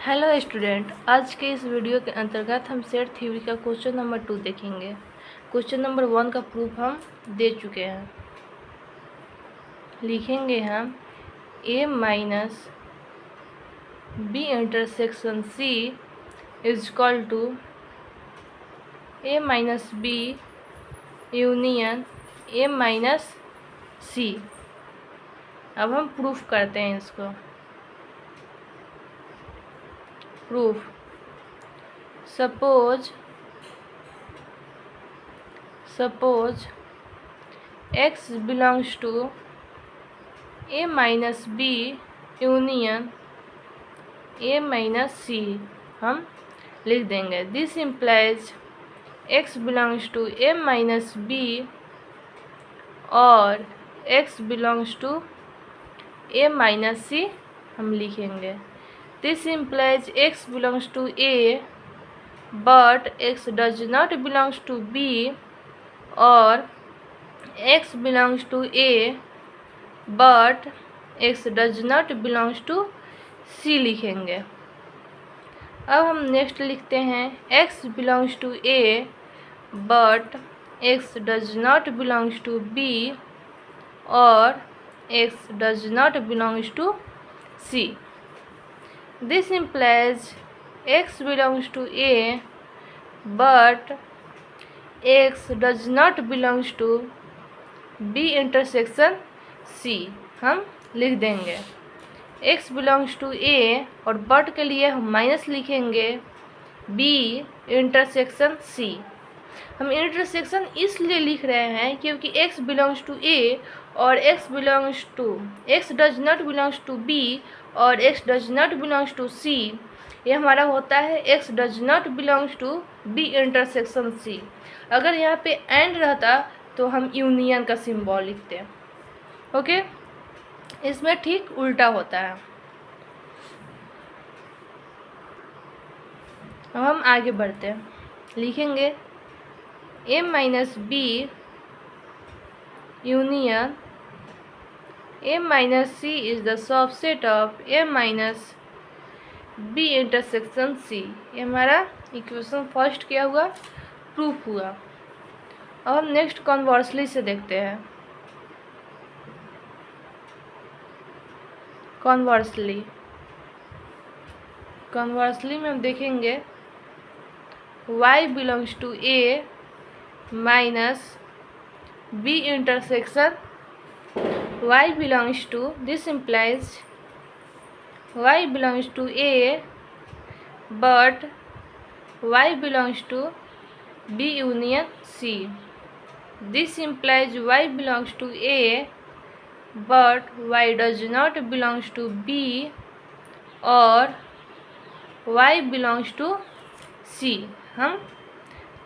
Hello student, आज के इस वीडियो के अंतर्गत हम सेट थ्योरी का क्वेश्चन नंबर 2 देखेंगे। क्वेश्चन नंबर 1 का प्रूफ हम दे चुके हैं। लिखेंगे हम A minus B intersection C is equal to A minus B union A minus C. अब हम प्रूफ करते हैं इसको। Proof suppose x belongs to a minus b union a minus c हम लिख देंगे। This implies x belongs to a minus b और x belongs to a minus c हम लिखेंगे। This implies x belongs to a but x does not belongs to b और x belongs to a but x does not belongs to c लिखेंगे। अब हम next लिखते हैं x belongs to a but x does not belongs to b और x does not belongs to c। This implies x belongs to a but x does not belongs to b intersection c हम लिख देंगे। x belongs to a और but के लिए हम minus लिखेंगे b intersection c। हम इंटरसेक्शन इसलिए लिख रहे हैं क्योंकि x belongs to a और x does not belongs to b और x does not belongs to c। ये हमारा होता है x does not belongs to b intersection c। अगर यहाँ पे एंड रहता तो हम यूनियन का सिंबल लिखते। ओके, इसमें ठीक उल्टा होता है। अब हम आगे बढ़ते हैं। लिखेंगे a minus B union a minus C is the subset of a minus B intersection C. ये हमारा इक्वेशन फर्स्ट क्या हुआ, प्रूफ हुआ। अब हम नेक्स्ट कॉन्वर्सली से देखते हैं। कॉन्वर्सली में हम देखेंगे y belongs to a minus b intersection y belongs to, this implies y belongs to a but y belongs to b union c। This implies y belongs to a but y does not belongs to b और y belongs to c हम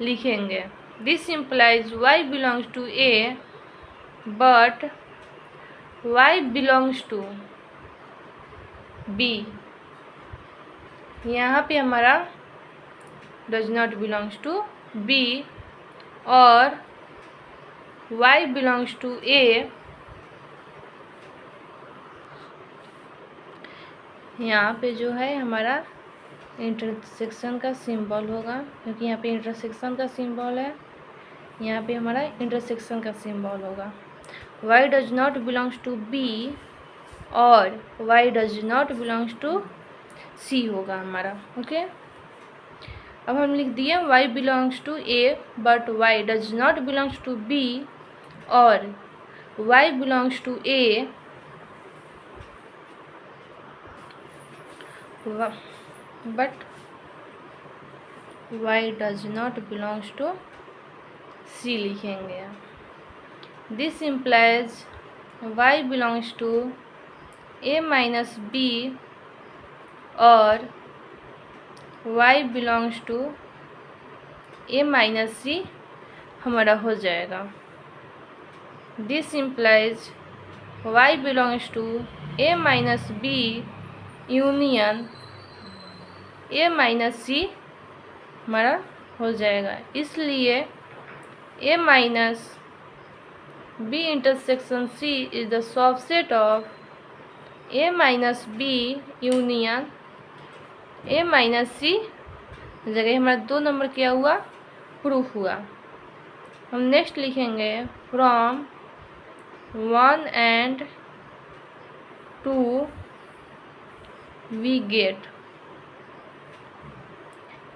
लिखेंगे। This implies y belongs to a but y belongs to b। यहाँ पे हमारा does not belongs to b और y belongs to a। यहाँ पे जो है हमारा इंटरसेक्शन का सिंबल होगा क्योंकि यहाँ पे इंटरसेक्शन का सिंबल है, यहाँ पे हमारा इंटरसेक्शन का सिंबल होगा। y does not belongs to b और y does not belongs to c होगा हमारा। ओके, अब हम लिख दिए y belongs to a but y does not belongs to b और y belongs to a but y does not belongs to c लिखेंगे। This implies y belongs to a minus b और y belongs to a minus c हमारा हो जाएगा। This implies y belongs to a minus b union a minus c हमारा हो जाएगा। इसलिए a minus b intersection c is the subset of a minus b union A minus C जगह हमारा 2 number क्या हुआ, प्रूफ हुआ। हम नेक्स्ट लिखेंगे from 1 and 2 we get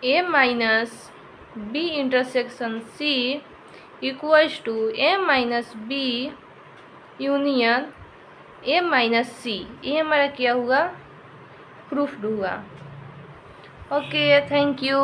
A minus B intersection C equals to A minus B union A minus C. ये हमारा क्या हुआ, प्रूफ्ड हुआ। Okay, thank you.